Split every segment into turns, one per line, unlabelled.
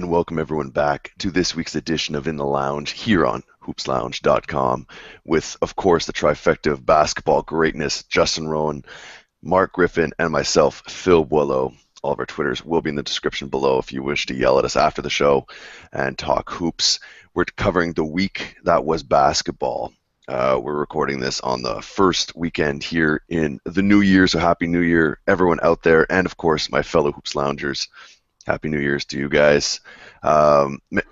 and welcome everyone back to this week's edition of In the Lounge here on hoopslounge.com with, of course, the trifecta of basketball greatness, Justin Rowan, Marc Griffin, and myself, Phil Boileau. All of our Twitters will be in the description below if you wish to yell at us after the show and talk hoops. We're covering the week that was basketball. We're recording this on the first weekend here in the new year, so Happy New Year, everyone out there, and of course, my fellow Hoops Loungers. Happy New Year's to you guys.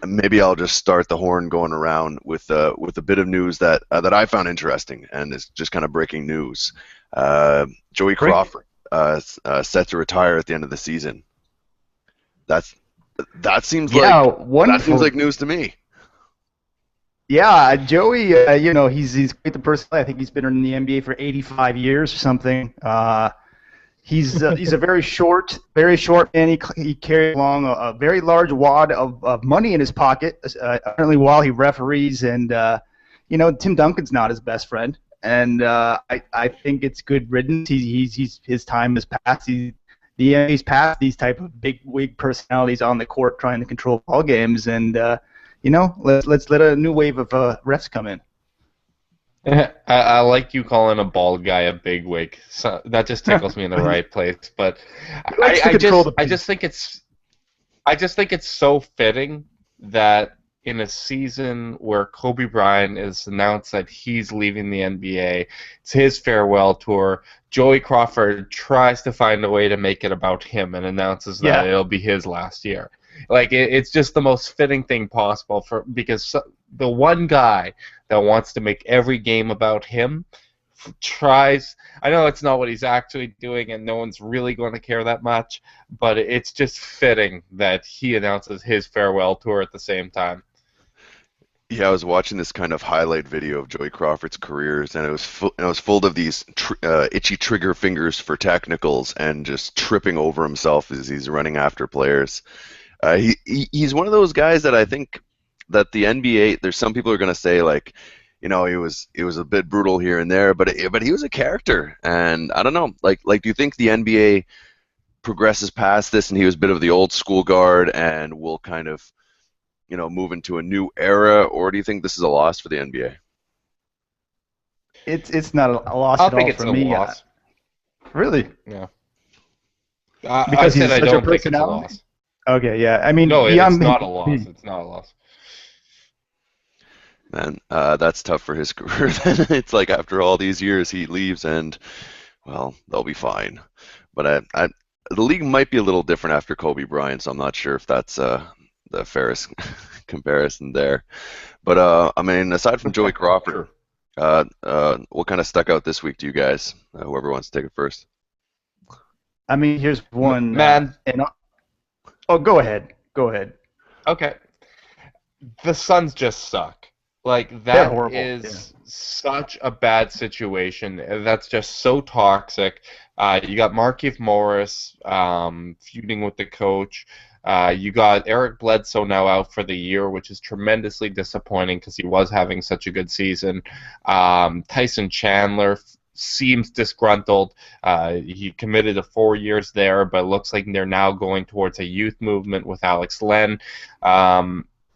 Maybe I'll just start the horn going around with a bit of news that I found interesting, and it's just kind of breaking news. Joey Crawford set to retire at the end of the season. That seems like news to me.
Yeah, Joey, he's quite the personality. I think he's been in the NBA for 85 years or something. He's a very short man. He carries along a very large wad of money in his pocket, apparently while he referees. And Tim Duncan's not his best friend, and I think it's good riddance. His time has passed. The NBA's passed these type of big wig personalities on the court trying to control ball games, and let's let a new wave of refs come in.
I like you calling a bald guy a bigwig. So that just tickles me in the right place. But I just think it's so fitting that in a season where Kobe Bryant is announced that he's leaving the NBA, it's his farewell tour. Joey Crawford tries to find a way to make it about him and announces that it'll be his last year. Like it's just the most fitting thing possible because the one guy that wants to make every game about him tries. I know it's not what he's actually doing, and no one's really going to care that much, but it's just fitting that he announces his farewell tour at the same time.
Yeah, I was watching this kind of highlight video of Joey Crawford's careers, and it was full of these itchy trigger fingers for technicals and just tripping over himself as he's running after players. He's one of those guys that I think that the NBA, there's some people who are going to say like, he was a bit brutal here and there, but he was a character, and I don't know, like do you think the NBA progresses past this and he was a bit of the old school guard and will kind of move into a new era, or do you think this is a loss for the NBA?
It's not a loss at all for me.
Loss.
Really?
Yeah.
Because I don't think it's a loss. Okay, yeah. I mean,
no, it's not a loss. It's not a loss.
Man, that's tough for his career. Then it's like after all these years, he leaves, and well, they'll be fine. But the league might be a little different after Kobe Bryant, so I'm not sure if that's the fairest comparison there. But I mean, aside from Joey Crawford, what kind of stuck out this week to you guys? Whoever wants to take it first.
I mean, here's one.
Man.
Go ahead.
Okay. The Suns just suck. Like, that is such a bad situation. That's just so toxic. You got Markieff Morris feuding with the coach. You got Eric Bledsoe now out for the year, which is tremendously disappointing because he was having such a good season. Tyson Chandler seems disgruntled. He committed to 4 years there, but it looks like they're now going towards a youth movement with Alex Len.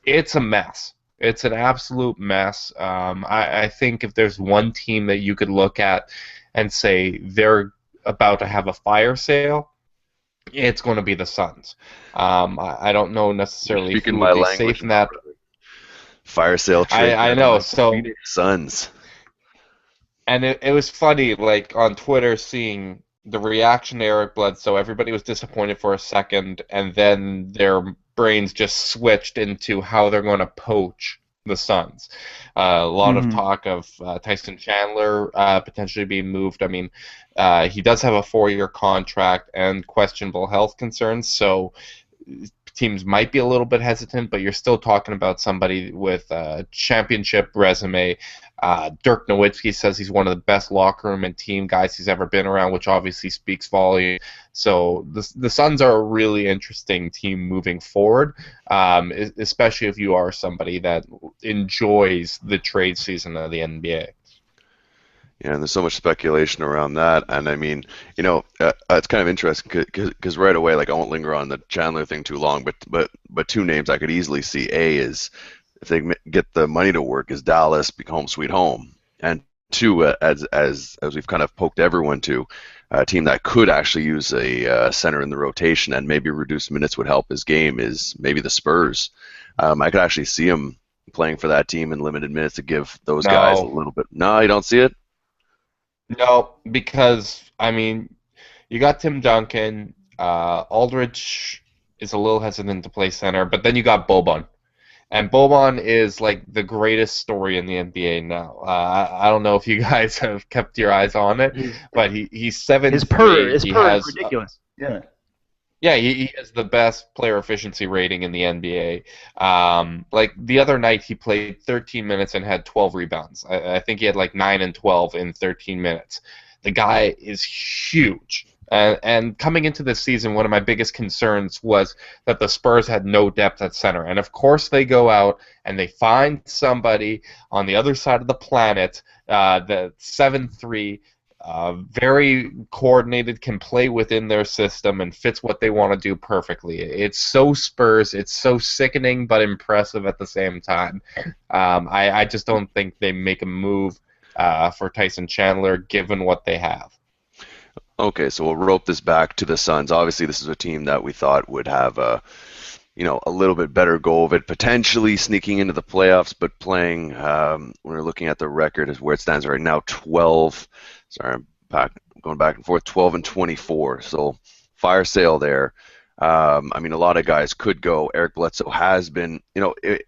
It's a mess. It's an absolute mess. I think if there's one team that you could look at and say they're about to have a fire sale, it's going to be the Suns. I don't know necessarily who would be safe in that.
Fire sale trade.
I know. So
Phoenix Suns.
And it was funny, like on Twitter, seeing the reaction to Eric Bledsoe. Everybody was disappointed for a second, and then their brains just switched into how they're going to poach the Suns. A lot of talk of Tyson Chandler potentially being moved. I mean, he does have a 4-year contract and questionable health concerns, so teams might be a little bit hesitant, but you're still talking about somebody with a championship resume. Dirk Nowitzki says he's one of the best locker room and team guys he's ever been around, which obviously speaks volume. So the Suns are a really interesting team moving forward, especially if you are somebody that enjoys the trade season of the NBA.
Yeah, and there's so much speculation around that, and I mean, it's kind of interesting because right away, like I won't linger on the Chandler thing too long, but two names I could easily see. A is if they get the money to work, is Dallas be home sweet home, and two, as we've kind of poked everyone to, a team that could actually use a center in the rotation and maybe reduced minutes would help his game is maybe the Spurs. I could actually see him playing for that team in limited minutes to give those guys a
No,
little bit. No, you don't see it.
no, because I mean, you got Tim Duncan. Aldridge is a little hesitant to play center, but then you got Boban. And Boban is like the greatest story in the NBA now. I don't know if you guys have kept your eyes on it, but he's 7'3".
His
He
per is
has
ridiculous. Yeah.
yeah, he has the best player efficiency rating in the NBA. Like the other night, he played 13 minutes and had 12 rebounds. I think he had like 9 and 12 in 13 minutes. The guy is huge. And coming into this season, one of my biggest concerns was that the Spurs had no depth at center. And of course, they go out and they find somebody on the other side of the planet, the 7'3", very coordinated, can play within their system and fits what they want to do perfectly. It's so Spurs. It's so sickening but impressive at the same time. I just don't think they make a move for Tyson Chandler given what they have.
Okay, so we'll rope this back to the Suns. Obviously, this is a team that we thought would have a little bit better go of it, potentially sneaking into the playoffs, but playing, when we're looking at the record is where it stands right now, 12, sorry, going back and forth, 12 and 24. So fire sale there. I mean, a lot of guys could go. Eric Bledsoe has been, I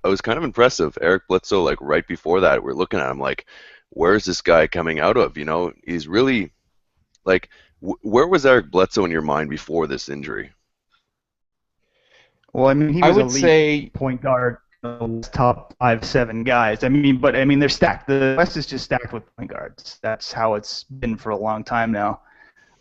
was kind of impressive. Eric Bledsoe, like right before that, we're looking at him like, where's this guy coming out of? He's really, like, where was Eric Bledsoe in your mind before this injury?
Well, I mean, he
I
was
would
elite
say,
point guard, top 5, 7 guys. I mean, they're stacked. The West is just stacked with point guards. That's how it's been for a long time now.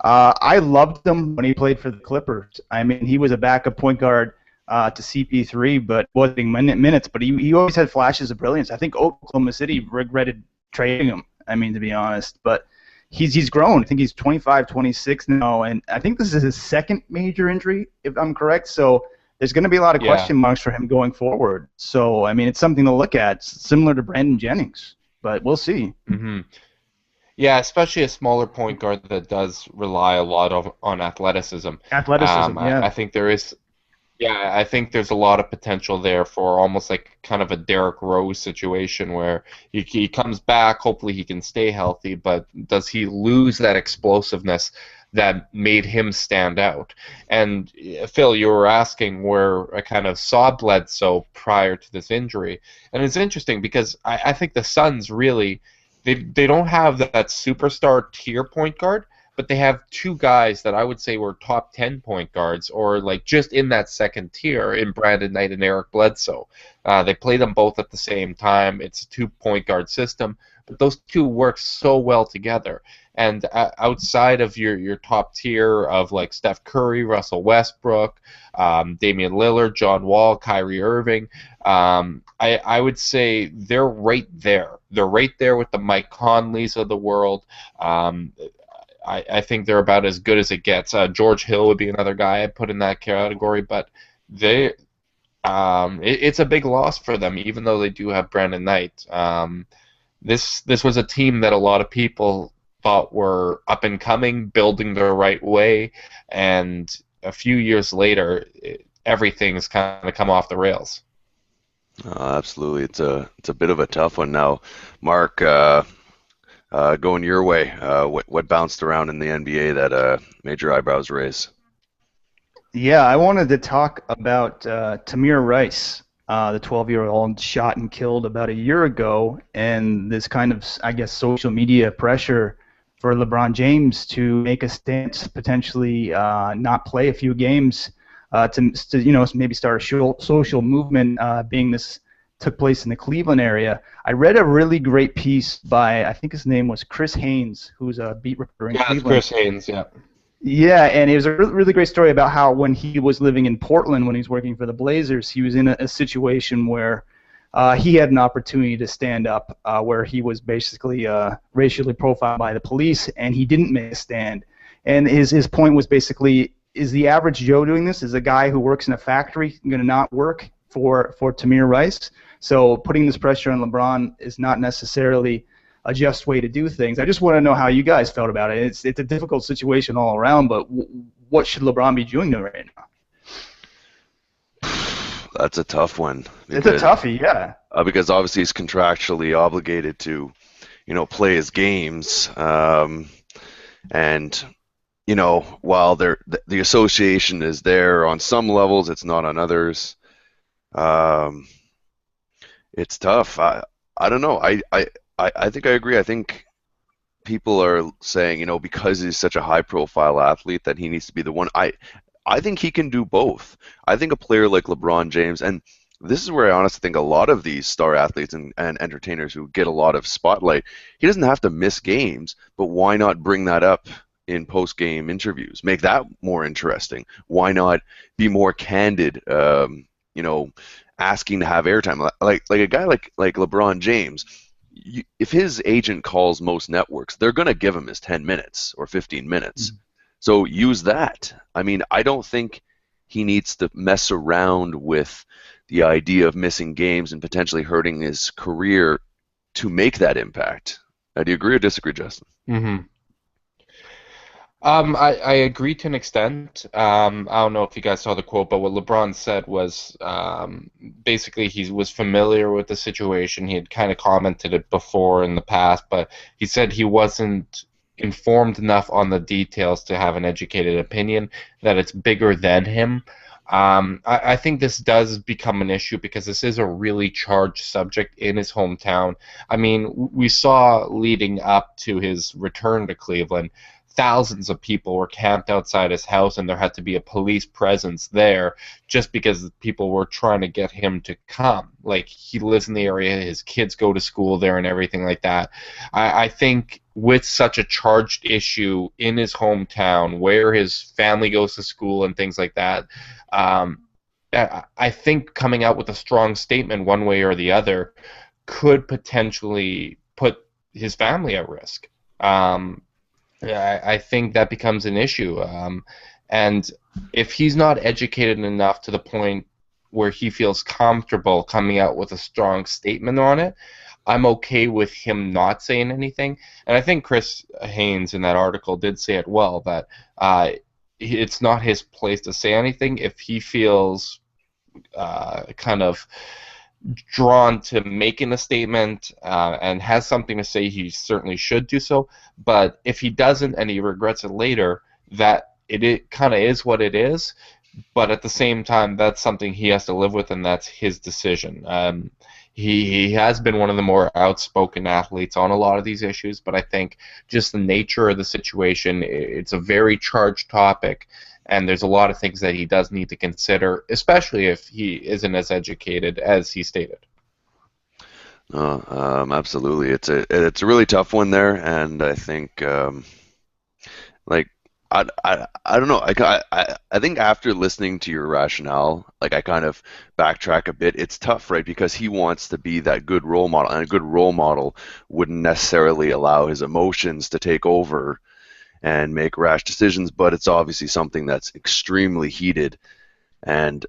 I loved him when he played for the Clippers. I mean, he was a backup point guard to CP3, but wasn't minutes. But he always had flashes of brilliance. I think Oklahoma City regretted trading him. I mean, to be honest, but he's grown. I think he's 25, 26 now, and I think this is his second major injury, if I'm correct. So there's going to be a lot of question marks for him going forward. So I mean, it's something to look at, similar to Brandon Jennings, but we'll see.
mm-hmm. Yeah, especially a smaller point guard that does rely a lot on athleticism.
Athleticism, yeah.
I think there is. Yeah, I think there's a lot of potential there for almost like kind of a Derrick Rose situation where he comes back, hopefully he can stay healthy, but does he lose that explosiveness that made him stand out? And Phil, you were asking where I kind of saw Bledsoe prior to this injury, and it's interesting because I think the Suns really, they don't have that superstar tier point guard, but they have two guys that I would say were top 10 point guards, or like just in that second tier in Brandon Knight and Eric Bledsoe. They play them both at the same time. It's a 2 point guard system, but those two work so well together. And outside of your top tier of like Steph Curry, Russell Westbrook, Damian Lillard, John Wall, Kyrie Irving, I would say they're right there. They're right there with the Mike Conleys of the world. I think they're about as good as it gets. George Hill would be another guy I put in that category, but it's a big loss for them, even though they do have Brandon Knight. This was a team that a lot of people thought were up and coming, building the right way, and a few years later, everything's kind of come off the rails.
Absolutely, it's a bit of a tough one now, Mark. Going your way, what bounced around in the NBA that made your eyebrows raise?
Yeah, I wanted to talk about Tamir Rice, the 12-year-old shot and killed about a year ago, and this kind of, I guess, social media pressure for LeBron James to make a stance, potentially not play a few games, to maybe start a social movement, being this took place in the Cleveland area. I read a really great piece by, I think his name was Chris Haynes, who's a beat reporter in Cleveland.
Chris Haynes, yeah.
Yeah, and it was a really great story about how when he was living in Portland, when he was working for the Blazers, he was in a situation where he had an opportunity to stand up where he was basically racially profiled by the police, and he didn't make a stand. And his point was basically, is the average Joe doing this? Is a guy who works in a factory going to not work for Tamir Rice? So putting this pressure on LeBron is not necessarily a just way to do things. I just want to know how you guys felt about it. It's a difficult situation all around, but what should LeBron be doing right now?
That's a tough one.
It's a toughie, yeah.
Because obviously he's contractually obligated to, play his games, and while the association is there on some levels, it's not on others. It's tough. I don't know. I think I agree. I think people are saying, because he's such a high-profile athlete that he needs to be the one. I think he can do both. I think a player like LeBron James, and this is where I honestly think a lot of these star athletes and entertainers who get a lot of spotlight, he doesn't have to miss games, but why not bring that up in post-game interviews? Make that more interesting. Why not be more candid, asking to have airtime? Like a guy like LeBron James, if his agent calls most networks, they're going to give him his 10 minutes or 15 minutes. Mm-hmm. So use that. I mean, I don't think he needs to mess around with the idea of missing games and potentially hurting his career to make that impact. Do you agree or disagree, Justin?
Mm-hmm. I agree to an extent. I don't know if you guys saw the quote, but what LeBron said was basically he was familiar with the situation. He had kind of commented it before in the past, but he said he wasn't informed enough on the details to have an educated opinion, that it's bigger than him. I think this does become an issue because this is a really charged subject in his hometown. I mean, we saw leading up to his return to Cleveland, thousands of people were camped outside his house, and there had to be a police presence there just because people were trying to get him to come. Like, he lives in the area, his kids go to school there and everything like that. I think with such a charged issue in his hometown where his family goes to school and things like that, I think coming out with a strong statement one way or the other could potentially put his family at risk. I think that becomes an issue. And if he's not educated enough to the point where he feels comfortable coming out with a strong statement on it, I'm okay with him not saying anything. And I think Chris Haynes in that article did say it well, that it's not his place to say anything. If he feels kind of drawn to making a statement and has something to say, he certainly should do so. But if he doesn't and he regrets it later, that it kind of is what it is. But at the same time, that's something he has to live with, and that's his decision. He has been one of the more outspoken athletes on a lot of these issues, but I think just the nature of the situation, it's a very charged topic, and there's a lot of things that he does need to consider, especially if he isn't as educated as he stated.
Absolutely. It's a really tough one there, and I think I don't know. I think after listening to your rationale, I kind of backtrack a bit. It's tough, right? Because he wants to be that good role model, and a good role model wouldn't necessarily allow his emotions to take over and make rash decisions. But it's obviously something that's extremely heated, and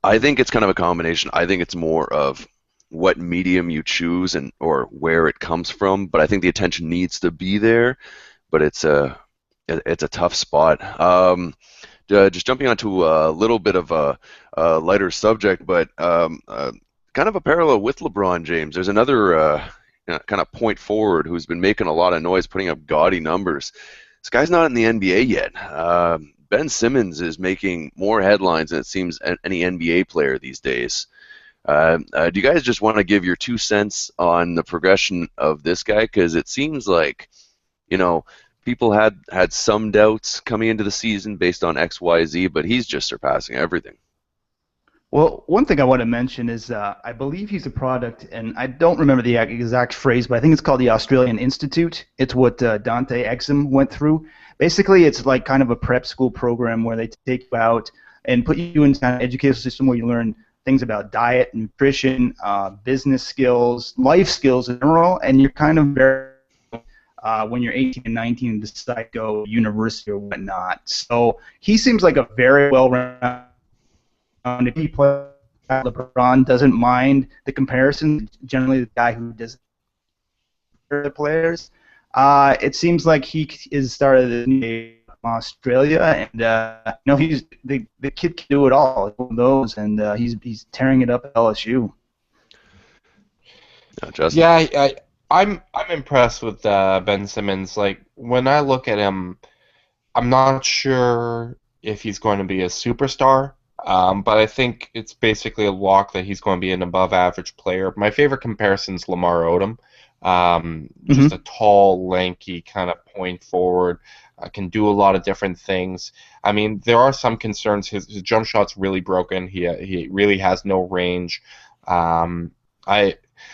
I think it's kind of a combination. I think it's more of what medium you choose or where it comes from. But I think the attention needs to be there. But it's a tough spot. Just jumping onto a little bit of a lighter subject, but kind of a parallel with LeBron James. There's another kind of point forward who's been making a lot of noise, putting up gaudy numbers. This guy's not in the NBA yet. Ben Simmons is making more headlines than it seems any NBA player these days. Do you guys just want to give your 2 cents on the progression of this guy? Because it seems like, people had some doubts coming into the season based on X, Y, Z, but he's just surpassing everything.
Well, one thing I want to mention is I believe he's a product, and I don't remember the exact phrase, but I think it's called the Australian Institute. It's what Dante Exum went through. Basically, it's like kind of a prep school program where they take you out and put you in kind of educational system where you learn things about diet, nutrition, business skills, life skills in general, and you're kind of very when you're 18 and 19 and decide to go to university or whatnot. So he seems like a very well-rounded. He plays LeBron, doesn't mind the comparison. Generally, the guy who does the players. It seems like he is started in Australia, and he's the kid can do it all. One of those, and he's tearing it up at LSU.
Justin?
Yeah, I'm impressed with Ben Simmons. Like, when I look at him, I'm not sure if he's going to be a superstar, but I think it's basically a lock that he's going to be an above-average player. My favorite comparison is Lamar Odom. Just a tall, lanky kind of point forward, can do a lot of different things. I mean, there are some concerns. His jump shot's really broken. He really has no range.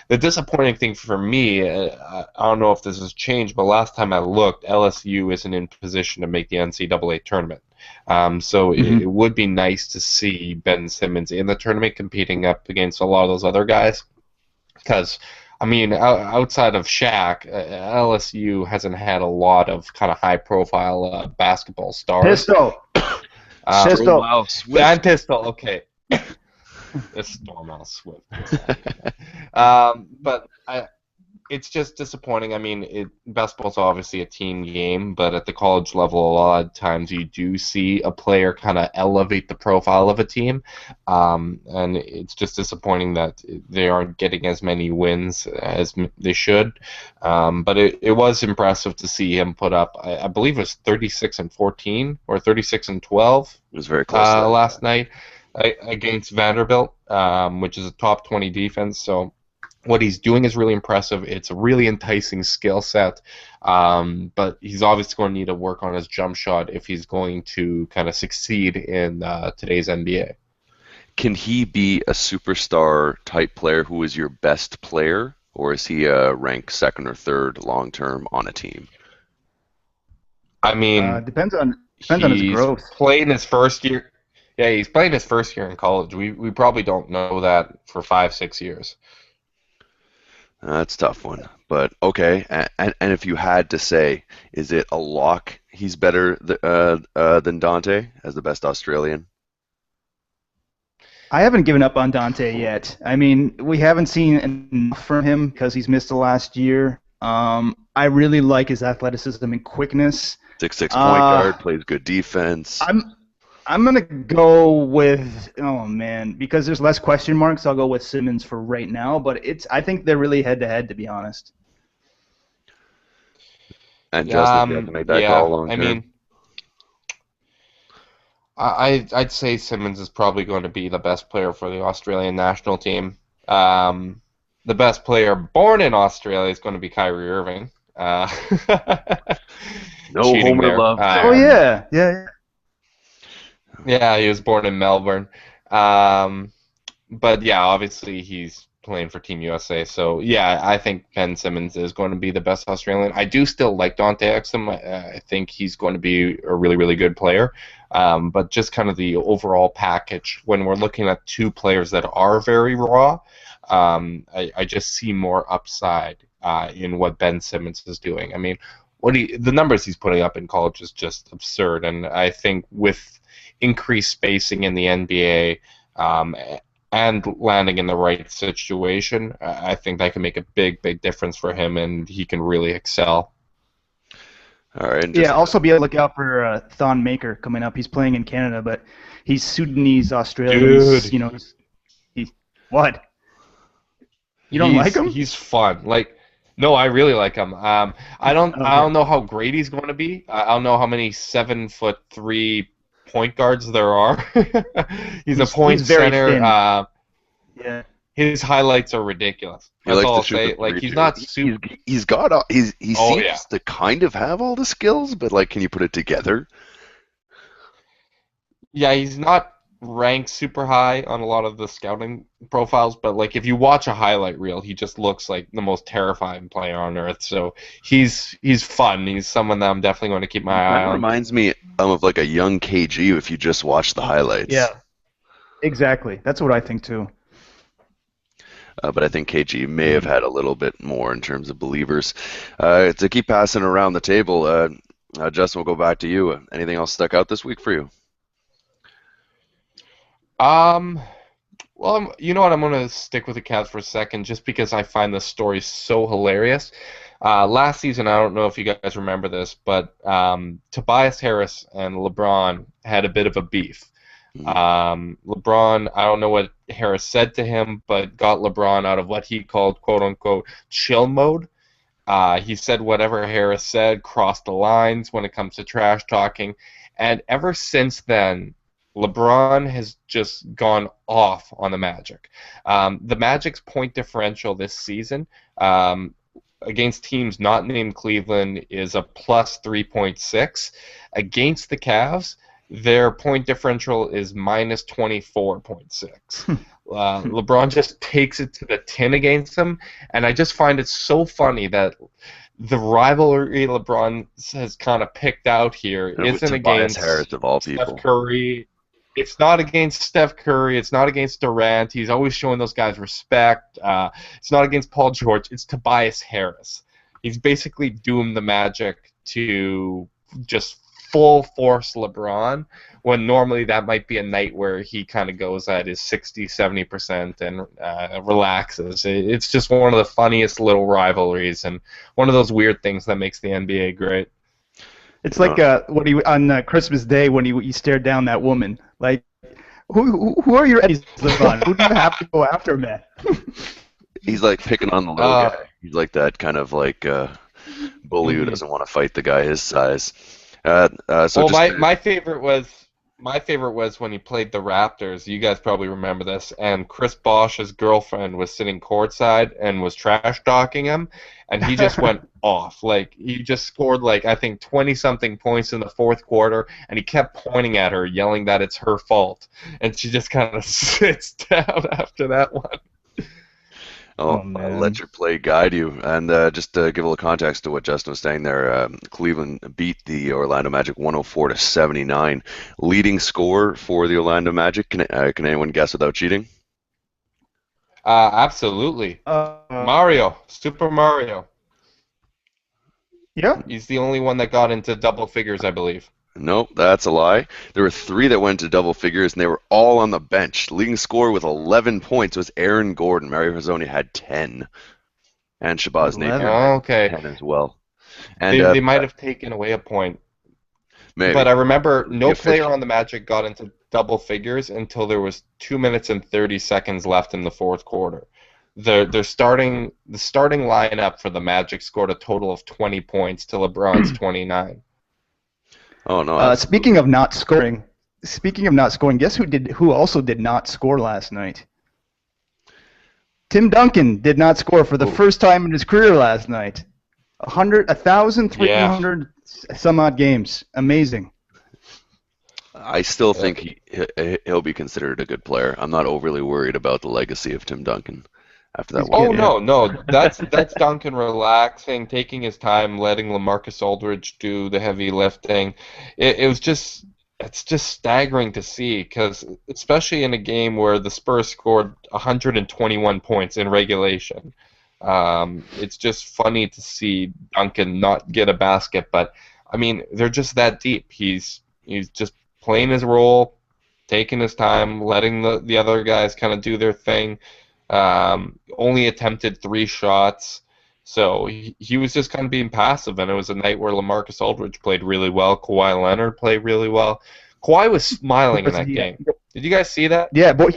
The disappointing thing for me, I don't know if this has changed, but last time I looked, LSU isn't in position to make the NCAA tournament. So it would be nice to see Ben Simmons in the tournament competing up against a lot of those other guys. Because, I mean, outside of Shaq, LSU hasn't had a lot of kind of high-profile basketball stars.
Pistol.
Dan Pistol, okay. It's Stormwell Swift. But it's just disappointing. I mean, basketball's obviously a team game, but at the college level, a lot of times you do see a player kind of elevate the profile of a team, and it's just disappointing that they aren't getting as many wins as they should. But it was impressive to see him put up, I believe it was 36-14 or 36-12.
It was very close
last night against Vanderbilt, which is a top 20 defense. So what he's doing is really impressive. It's a really enticing skill set, but he's obviously going to need to work on his jump shot if he's going to kind of succeed in today's NBA.
Can he be a superstar type player who is your best player, or is he a ranked second or third long term on a team?
I mean,
depends on his growth.
Playing his first year. Yeah, he's playing his first year in college. We probably don't know that for 5-6 years.
That's a tough one, but okay. And if you had to say, is it a lock? He's better than Dante as the best Australian.
I haven't given up on Dante yet. I mean, we haven't seen enough from him because he's missed the last year. I really like his athleticism and quickness.
6'6" point guard, plays good defense.
I'm gonna go with because there's less question marks. I'll go with Simmons for right now, but I think they're really head to head, to be honest.
And Justin, you have to make that call long term.
I mean, I'd say Simmons is probably going to be the best player for the Australian national team. The best player born in Australia is going to be Kyrie Irving.
No homer love.
Yeah.
Yeah, he was born in Melbourne. But yeah, obviously he's playing for Team USA. So yeah, I think Ben Simmons is going to be the best Australian. I do still like Dante Exum. I think he's going to be a really, really good player. But just kind of the overall package, when we're looking at two players that are very raw, I just see more upside in what Ben Simmons is doing. I mean, the numbers he's putting up in college is just absurd. And I think with increased spacing in the NBA and landing in the right situation, I think that can make a big, big difference for him, and he can really excel.
All right.
Yeah, also be able to look out for Thon Maker coming up. He's playing in Canada, but he's Sudanese Australian.
Dude.
What? You don't like him?
He's fun. No, I really like him. I don't know how great he's going to be. I don't know how many 7'3" point guards there are. he's a point center.
Yeah.
His highlights are ridiculous. That's all I'll say. He's not super.
He seems to kind of have all the skills, but can you put it together?
Yeah, he's not ranked super high on a lot of the scouting profiles, but if you watch a highlight reel, he just looks like the most terrifying player on earth. So he's fun. He's someone that I'm definitely going to keep my eye on.
Reminds me of a young KG if you just watch the highlights.
Yeah. Exactly. That's what I think too.
But I think KG may have had a little bit more in terms of believers. To keep passing around the table, Justin, we'll go back to you. Anything else stuck out this week for you?
Well, you know what? I'm going to stick with the Cavs for a second just because I find this story so hilarious. Last season, I don't know if you guys remember this, but Tobias Harris and LeBron had a bit of a beef. LeBron, I don't know what Harris said to him, but got LeBron out of what he called, quote-unquote, chill mode. He said whatever Harris said, crossed the lines when it comes to trash talking. And ever since then, LeBron has just gone off on the Magic. The Magic's point differential this season against teams not named Cleveland is a plus 3.6. Against the Cavs, their point differential is minus 24.6. LeBron just takes it to the tin against them, and I just find it so funny that the rivalry LeBron has kind of picked out here isn't against
Harris of all people.
Steph Curry. It's not against Steph Curry. It's not against Durant. He's always showing those guys respect. It's not against Paul George. It's Tobias Harris. He's basically doomed the Magic to just full force LeBron, when normally that might be a night where he kind of goes at his 60-70% and relaxes. It's just one of the funniest little rivalries and one of those weird things that makes the NBA great.
It's like when he on Christmas Day when he stared down that woman. Like, who are your enemies, LeBron? Who do you have to go after, man?
He's like picking on the little guy. He's like that kind of like bully who doesn't want to fight the guy his size.
My favorite was when he played the Raptors. You guys probably remember this. And Chris Bosh's girlfriend was sitting courtside and was trash talking him, and he just went off. Like, he just scored I think 20-something points in the fourth quarter, and he kept pointing at her, yelling that it's her fault, and she just kind of sits down after that one.
Oh, let your play guide you. And just to give a little context to what Justin was saying there, Cleveland beat the Orlando Magic 104-79. Leading scorer for the Orlando Magic. Can anyone guess without cheating?
Absolutely. Mario. Super Mario.
Yeah.
He's the only one that got into double figures, I believe.
Nope, that's a lie. There were 3 that went to double figures, and they were all on the bench. Leading scorer with 11 points was Aaron Gordon. Mario Hezonja had 10. And Shabazz Napier had 10 as well. And
they might have taken away a point.
Maybe.
But I remember no player on the Magic got into double figures until there was 2 minutes and 30 seconds left in the fourth quarter. The starting lineup for the Magic scored a total of 20 points to LeBron's 29.
Oh no!
Speaking of not scoring, guess who also did not score last night? Tim Duncan did not score for the first time in his career last night. 1,300 some odd games. Amazing.
I still think he'll be considered a good player. I'm not overly worried about the legacy of Tim Duncan after that one.
No. That's Duncan relaxing, taking his time, letting LaMarcus Aldridge do the heavy lifting. It's just staggering to see, because especially in a game where the Spurs scored 121 points in regulation, it's just funny to see Duncan not get a basket. But I mean, they're just that deep. He's just playing his role, taking his time, letting the other guys kind of do their thing. Only attempted 3 shots, so he was just kind of being passive, and it was a night where LaMarcus Aldridge played really well. Kawhi Leonard played really well. Kawhi was smiling in that game. Did you guys see that?
Yeah, but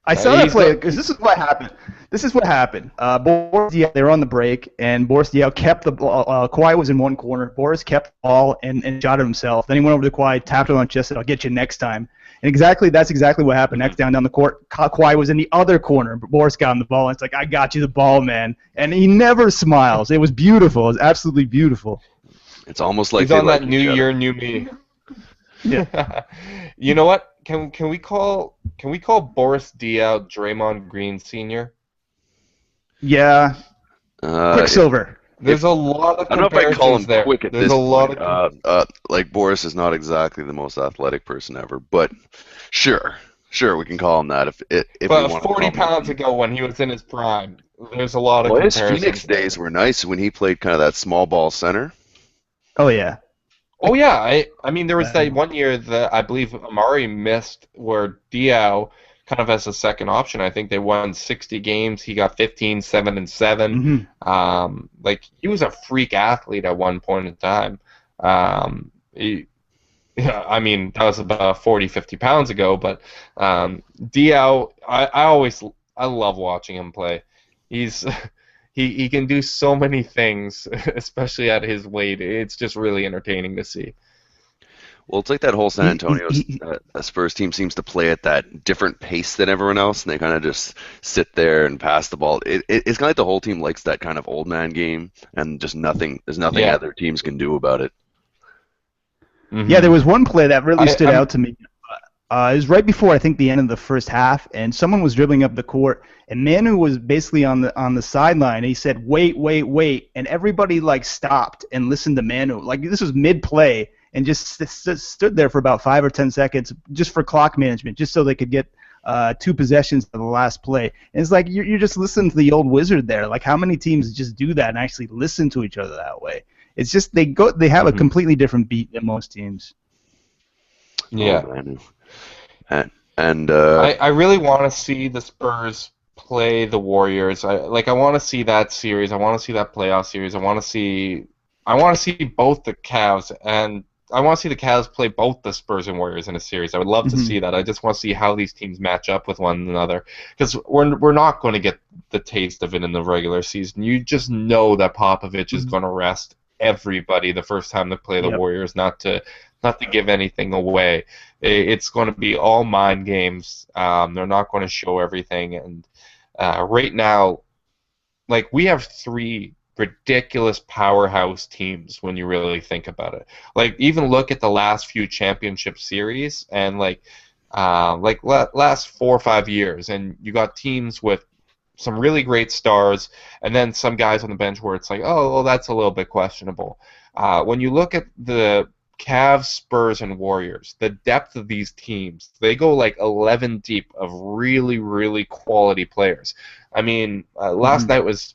I saw that play because this is what happened. Boris Diaw, they were on the break, and Boris Diaw kept the ball. Kawhi was in one corner. Boris kept the ball and shot it himself. Then he went over to Kawhi, tapped him on the chest, said, "I'll get you next time." And that's exactly what happened. Next down the court, Kawhi was in the other corner, but Boris got him the ball, and it's like, "I got you the ball, man." And he never smiles. It was beautiful. It was absolutely beautiful.
It's almost like
he's on that new year, new me.
Yeah.
You know what? Can we call Boris Diaw Draymond Green Sr.?
Yeah. Quicksilver.
There's a lot of
I don't know if I call him
there.
quick at
There's
this
a lot
point. Like, Boris is not exactly the most athletic person ever, but sure. Sure, we can call him that if we
But
want to
40
call him that.
pounds ago when he was in his prime, there's a lot of
Well, his Phoenix
comparisons there.
days were nice when he played kind of that small ball center.
Oh yeah.
Oh yeah, I mean there was that one year that I believe Amari missed where Diaw kind of as a second option. I think they won 60 games. He got 15, 7 and 7. Like he was a freak athlete at one point in time. Yeah, I mean that was about 40, 50 pounds ago, but Diaw, I love watching him play. He's he can do so many things, especially at his weight. It's just really entertaining to see.
Well, it's like that whole San Antonio Spurs team seems to play at that different pace than everyone else, and they kind of just sit there and pass the ball. It's kind of like the whole team likes that kind of old man game, and just nothing. There's nothing other teams can do about it.
Yeah, there was one play that really stood out to me. It was right before I think the end of the first half, and someone was dribbling up the court, and Manu was basically on the sideline. And he said, "Wait, wait, wait," and everybody like stopped and listened to Manu. Like this was mid-play, and just stood there for about 5 or 10 seconds just for clock management, just so they could get 2 possessions to the last play. And it's like you're just listening to the old wizard there. Like how many teams just do that and actually listen to each other that way? It's just they have a completely different beat than most teams.
Yeah.
Oh, and
I really want to see the Spurs play the Warriors. I want to see that series. I want to see that playoff series. I want to see both the Cavs, and I want to see the Cavs play both the Spurs and Warriors in a series. I would love to see that. I just want to see how these teams match up with one another, because we're not going to get the taste of it in the regular season. You just know that Popovich is going to rest everybody the first time they play the Warriors, not to give anything away. It's going to be all mind games. They're not going to show everything. And right now, like, we have 3 ridiculous powerhouse teams when you really think about it. Like, even look at the last few championship series and last 4 or 5 years, and you got teams with some really great stars, and then some guys on the bench where it's like, oh, well, that's a little bit questionable. When you look at the Cavs, Spurs, and Warriors, the depth of these teams, they go like 11 deep of really, really quality players. I mean, last night was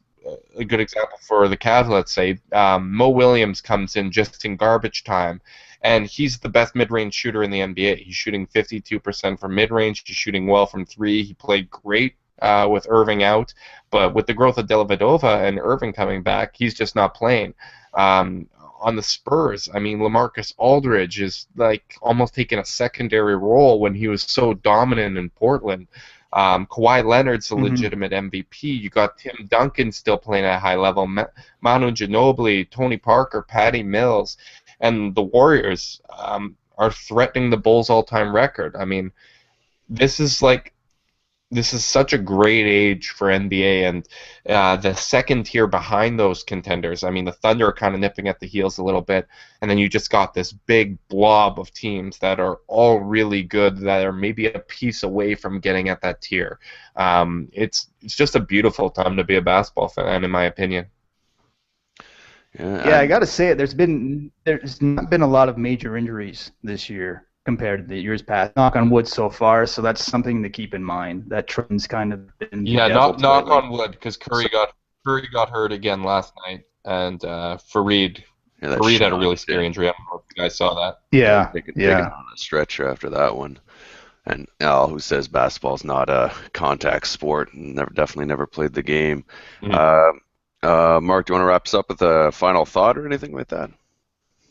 a good example for the Cavs, let's say. Mo Williams comes in just in garbage time, and he's the best mid-range shooter in the NBA. He's shooting 52% from mid-range. He's shooting well from 3. He played great with Irving out, but with the growth of Dellavedova and Irving coming back, he's just not playing. On the Spurs, I mean, LaMarcus Aldridge is like almost taking a secondary role when he was so dominant in Portland. Kawhi Leonard's a legitimate MVP. You got Tim Duncan still playing at a high level. Manu Ginobili, Tony Parker, Patty Mills, and the Warriors are threatening the Bulls' all-time record. I mean, this is such a great age for NBA, and the second tier behind those contenders. I mean, the Thunder are kind of nipping at the heels a little bit, and then you just got this big blob of teams that are all really good, that are maybe a piece away from getting at that tier. It's just a beautiful time to be a basketball fan, in my opinion.
Yeah, I got to say it. There's not been a lot of major injuries this year compared to the years past. Knock on wood so far, so that's something to keep in mind. That trend's kind of been
knock on wood, because Curry got hurt again last night, and Fareed had a really scary injury. I don't know if you guys saw that.
Yeah,
taken on a stretcher after that one. And Al, who says basketball's not a contact sport, definitely never played the game. Mark, do you want to wrap us up with a final thought or anything like that?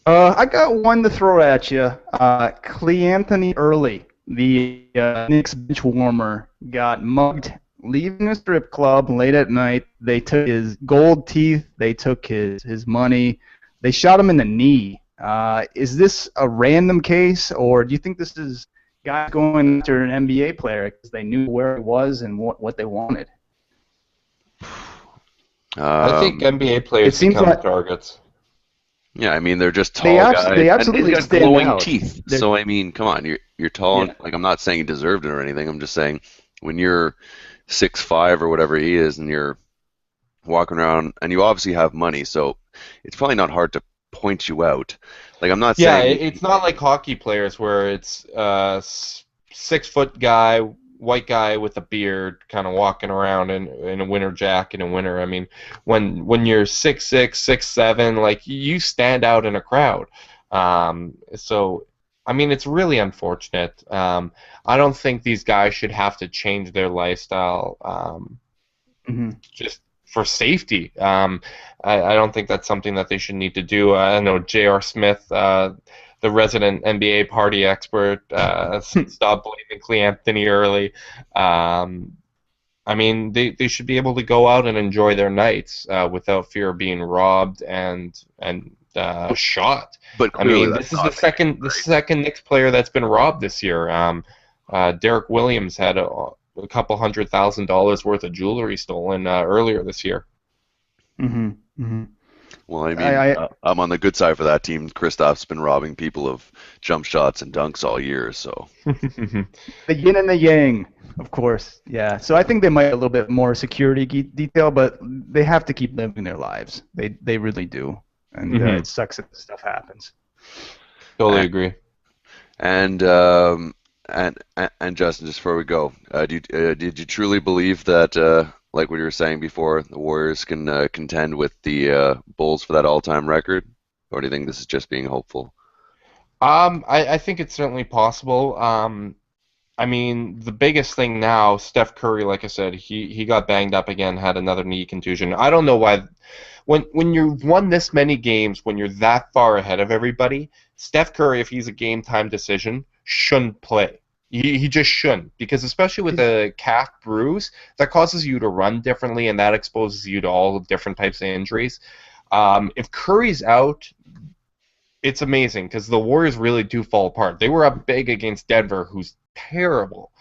I got one to throw at you. Cleanthony Early, the Knicks bench warmer, got mugged leaving a strip club late at night. They took his gold teeth. They took his money. They shot him in the knee. Is this a random case, or do you think this is guys going after an NBA player because they knew where he was and what they wanted?
I think NBA players become targets.
Yeah, I mean, they're just tall guys.
They absolutely
and he's got glowing
out.
teeth. So, I mean, come on, you're tall.
Yeah.
Like, I'm not saying he deserved it or anything. I'm just saying when you're 6'5" or whatever he is, and you're walking around, and you obviously have money, so it's probably not hard to point you out. Like, I'm not saying...
Yeah, it's not like hockey players where it's 6-foot guy, white guy with a beard, kind of walking around in a winter jacket in winter. I mean, when you're 6'6", 6'7", like you stand out in a crowd. So, I mean, it's really unfortunate. I don't think these guys should have to change their lifestyle just for safety. I don't think that's something that they should need to do. I know J.R. Smith, the resident NBA party expert, stopped blaming Cleanthony Early. I mean, they should be able to go out and enjoy their nights without fear of being robbed and shot.
But
I mean, this is the second Knicks player that's been robbed this year. Derek Williams had a couple $100,000 worth of jewelry stolen earlier this year.
Well, I mean, I'm on the good side for that team. Kristaps been robbing people of jump shots and dunks all year, so.
The yin and the yang, of course. Yeah. So I think they might have a little bit more security detail, but they have to keep living their lives. They really do, and it sucks that this stuff happens.
Totally agree.
And Justin, just before we go, did you truly believe that? Like what you were saying before, the Warriors can contend with the Bulls for that all-time record? Or do you think this is just being hopeful?
I think it's certainly possible. I mean, the biggest thing now, Steph Curry, like I said, he got banged up again, had another knee contusion. I don't know why. When you've won this many games, when you're that far ahead of everybody, Steph Curry, if he's a game-time decision, shouldn't play. He just shouldn't, because especially with a calf bruise, that causes you to run differently, and that exposes you to all different types of injuries. If Curry's out, it's amazing, because the Warriors really do fall apart. They were up big against Denver, who's terrible,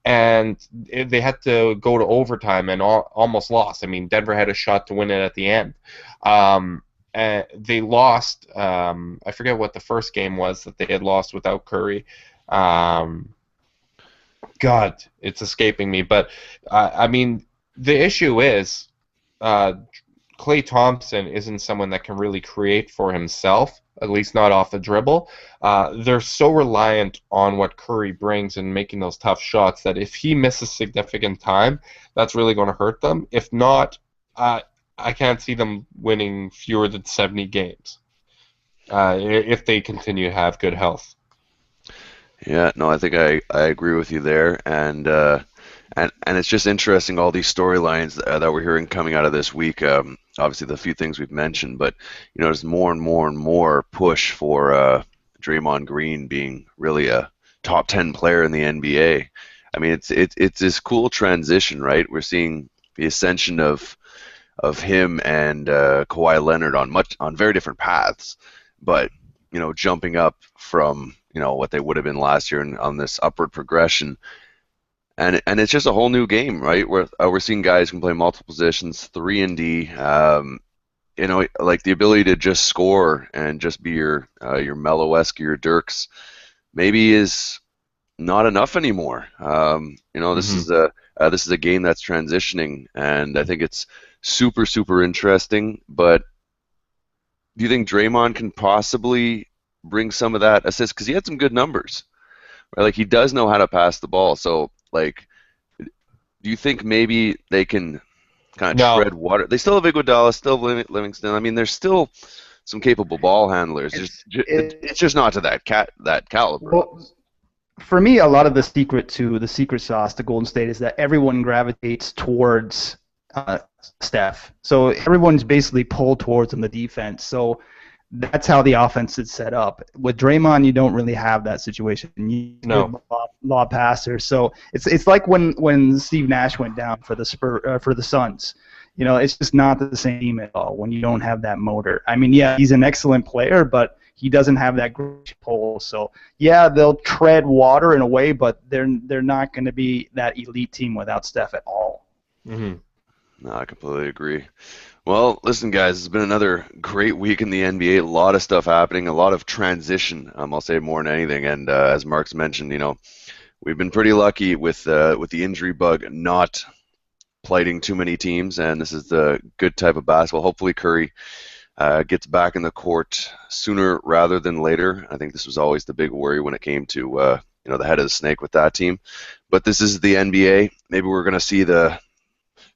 and they had to go to overtime and almost lost. I mean, Denver had a shot to win it at the end. And they lost. I forget what the first game was that they had lost without Curry. God, it's escaping me. But, I mean, the issue is Klay Thompson isn't someone that can really create for himself, at least not off the dribble. They're so reliant on what Curry brings and making those tough shots that if he misses significant time, that's really going to hurt them. If not, I can't see them winning fewer than 70 games if they continue to have good health.
Yeah, no, I think I agree with you there, and it's just interesting, all these storylines that we're hearing coming out of this week. Obviously, the few things we've mentioned, but there's more and more and more push for Draymond Green being really a top 10 player in the NBA. I mean, it's this cool transition, right? We're seeing the ascension of him and Kawhi Leonard on very different paths, but jumping up from what they would have been last year and on this upward progression, and it's just a whole new game, right? We're seeing guys who can play multiple positions, 3 and D, like the ability to just score and just be your Melo-esque, your Dirks, maybe is not enough anymore. This is a game that's transitioning, and I think it's super, super interesting. But do you think Draymond can possibly bring some of that assist, because he had some good numbers, right? Like, he does know how to pass the ball. So, like, do you think maybe they can kind of tread water? They still have Iguodala, still have Livingston. I mean, there's still some capable ball handlers. It's just not to that caliber.
Well, for me, a lot of the secret sauce to Golden State is that everyone gravitates towards Steph. So everyone's basically pulled towards him, the defense. So that's how the offense is set up. With Draymond, you don't really have that situation. You lob passer. So it's like when Steve Nash went down for the Suns. It's just not the same at all when you don't have that motor. I mean, yeah, he's an excellent player, but he doesn't have that great pull. So yeah, they'll tread water in a way, but they're not going to be that elite team without Steph at all.
Mm-hmm. No, I completely agree. Well, listen, guys, it's been another great week in the NBA. A lot of stuff happening, a lot of transition, I'll say more than anything. And as Mark's mentioned, we've been pretty lucky with the injury bug not plighting too many teams, and this is the good type of basketball. Hopefully Curry gets back in the court sooner rather than later. I think this was always the big worry when it came to the head of the snake with that team. But this is the NBA. Maybe we're going to see the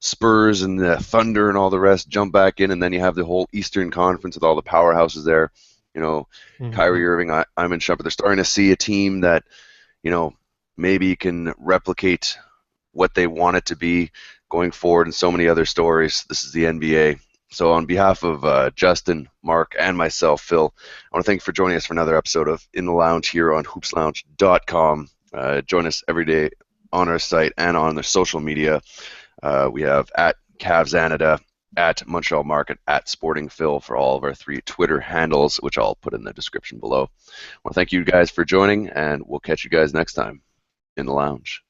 Spurs and the Thunder and all the rest jump back in, and then you have the whole Eastern Conference with all the powerhouses there. Kyrie Irving, Iman Shumpert. They're starting to see a team that, maybe can replicate what they want it to be going forward, and so many other stories. This is the NBA. So on behalf of Justin, Mark, and myself, Phil, I want to thank you for joining us for another episode of In the Lounge here on hoopslounge.com. Join us every day on our site and on the social media. We have at CavsAnada, at Montreal Market, at Sporting Phil for all of our 3 Twitter handles, which I'll put in the description below. I want to thank you guys for joining, and we'll catch you guys next time in the Lounge.